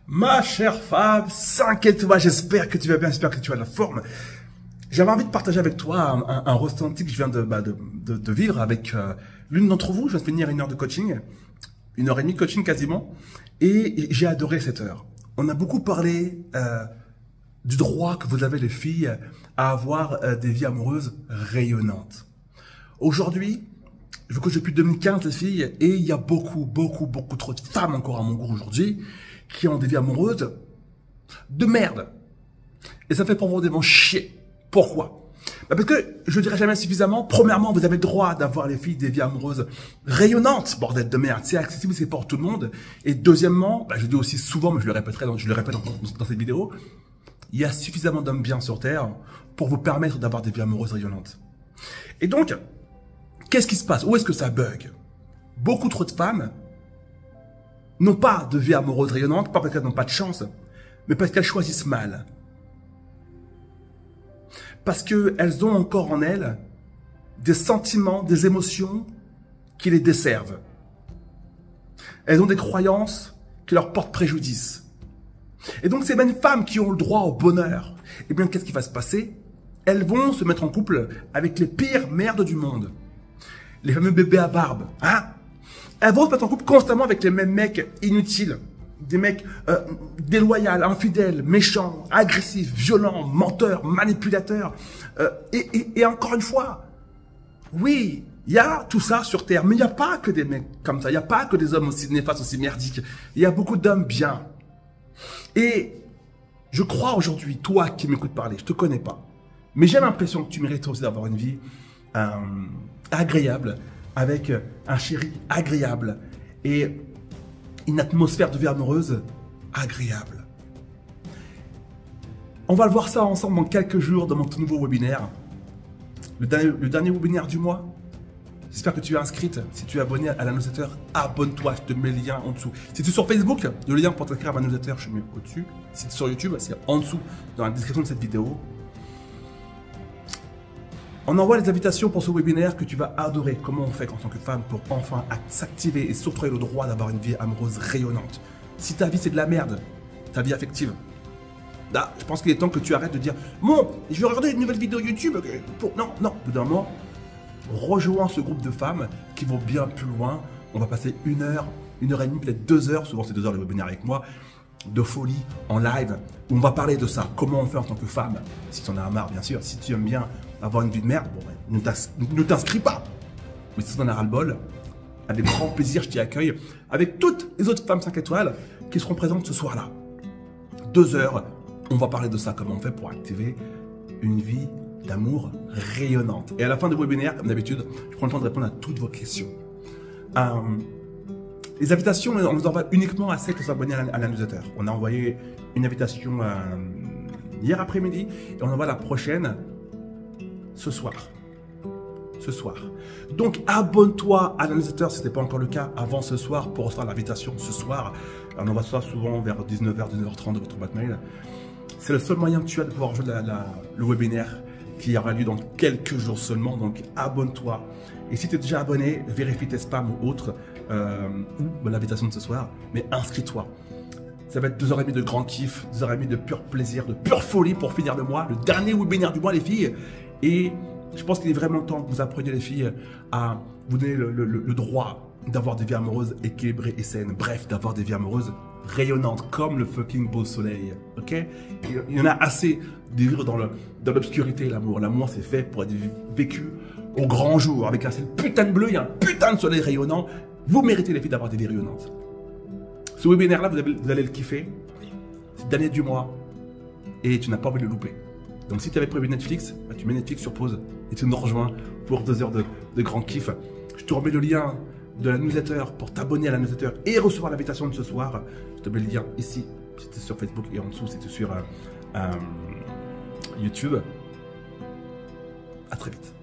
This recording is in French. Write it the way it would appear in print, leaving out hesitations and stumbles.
Ma chère femme, 5 étoiles, j'espère que tu vas bien, j'espère que tu as la forme. J'avais envie de partager avec toi un ressenti que je viens de vivre avec l'une d'entre vous. Je viens de finir 1 heure de coaching, 1h30 de coaching quasiment, et j'ai adoré cette heure. On a beaucoup parlé du droit que vous avez les filles à avoir des vies amoureuses rayonnantes. Aujourd'hui, je coach depuis 2015 les filles, et il y a beaucoup trop de femmes encore à mon goût aujourd'hui qui ont des vies amoureuses de merde. Et ça fait profondément chier. Pourquoi? Parce que, je ne dirais jamais suffisamment, premièrement, vous avez le droit d'avoir les filles des vies amoureuses rayonnantes, bordel de merde. C'est accessible, c'est pour tout le monde. Et deuxièmement, je dis aussi souvent, mais je le répète dans cette vidéo, il y a suffisamment d'hommes bien sur Terre pour vous permettre d'avoir des vies amoureuses rayonnantes. Et donc, qu'est-ce qui se passe? Où est-ce que ça bug? Beaucoup trop de femmes n'ont pas de vie amoureuse rayonnante, pas parce qu'elles n'ont pas de chance, mais parce qu'elles choisissent mal. Parce qu'elles ont encore en elles des sentiments, des émotions qui les desservent. Elles ont des croyances qui leur portent préjudice. Et donc ces mêmes femmes qui ont le droit au bonheur, eh bien qu'est-ce qui va se passer? Elles vont se mettre en couple avec les pires merdes du monde. Les fameux bébés à barbe, hein? Elles vont se mettre en couple constamment avec les mêmes mecs inutiles. Des mecs déloyaux, infidèles, méchants, agressifs, violents, menteurs, manipulateurs. Et encore une fois, oui, il y a tout ça sur Terre, mais il n'y a pas que des mecs comme ça. Il n'y a pas que des hommes aussi néfastes, aussi merdiques. Il y a beaucoup d'hommes bien. Et je crois aujourd'hui, toi qui m'écoutes parler, je ne te connais pas, mais j'ai l'impression que tu mérites aussi d'avoir une vie agréable, avec un chéri agréable et une atmosphère de vie amoureuse agréable. On va le voir ça ensemble dans quelques jours dans mon tout nouveau webinaire. Le dernier webinaire du mois. J'espère que tu es inscrite. Si tu es abonné à la newsletter, abonne-toi. Je te mets le lien en dessous. Si tu es sur Facebook, le lien pour t'inscrire à ma newsletter, je mets au-dessus. Si tu es sur YouTube, c'est en dessous dans la description de cette vidéo. On envoie les invitations pour ce webinaire que tu vas adorer. Comment on fait en tant que femme pour enfin s'activer et s'octroyer le droit d'avoir une vie amoureuse rayonnante. Si ta vie c'est de la merde, ta vie affective, là, je pense qu'il est temps que tu arrêtes de dire « Bon, je vais regarder une nouvelle vidéo YouTube. » Non, au bout d'un moment, rejoins ce groupe de femmes qui vont bien plus loin. On va passer 1 heure, 1h30, peut-être 2 heures, souvent c'est 2 heures le webinaire avec moi, de folie en live, où on va parler de ça. Comment on fait en tant que femme, si tu en as marre bien sûr, si tu aimes bien avoir une vie de merde, bon, ne t'inscris pas. Mais si tu en as ras-le-bol, avec grand plaisir, je t'y accueille avec toutes les autres femmes 5 étoiles qui seront présentes ce soir-là. 2 heures, on va parler de ça, comment on fait pour activer une vie d'amour rayonnante. Et à la fin du webinaire, comme d'habitude, je prends le temps de répondre à toutes vos questions. Les invitations, on nous envoie uniquement à celles qui sont abonnées à la newsletter. On a envoyé une invitation hier après-midi et on envoie la prochaine ce soir. Donc abonne-toi à la newsletter si ce n'est pas encore le cas avant ce soir pour recevoir l'invitation ce soir. On envoie ça souvent vers 19h, 19h30 de votre boîte mail. C'est le seul moyen que tu as de pouvoir jouer le webinaire qui aura lieu dans quelques jours seulement. Donc abonne-toi. Et si tu es déjà abonné, vérifie tes spams ou autres, ou l'invitation de ce soir, mais inscris-toi. Ça va être 2h30 de grand kiff, 2h30 de pur plaisir, de pure folie pour finir le mois, le dernier webinaire du mois les filles. Et je pense qu'il est vraiment temps que vous appreniez les filles à vous donner le droit d'avoir des vies amoureuses équilibrées et saines. Bref, d'avoir des vies amoureuses rayonnantes comme le fucking beau soleil. Ok? Il y en a assez de vivre dans l'obscurité l'amour. L'amour c'est fait pour être vécu au grand jour avec un ciel putain de bleu, il y a un putain de soleil rayonnant. Vous méritez les filles d'avoir des vies rayonnantes. Ce webinaire là, vous allez le kiffer. C'est le dernier du mois et tu n'as pas envie de le louper. Donc si tu avais prévu Netflix, tu mets Netflix sur pause et tu nous rejoins pour 2 heures de grand kiff. Je te remets le lien de la newsletter pour t'abonner à la newsletter et recevoir l'invitation de ce soir. Je te mets le lien ici, si tu es sur Facebook, et en dessous si tu es sur YouTube. À très vite.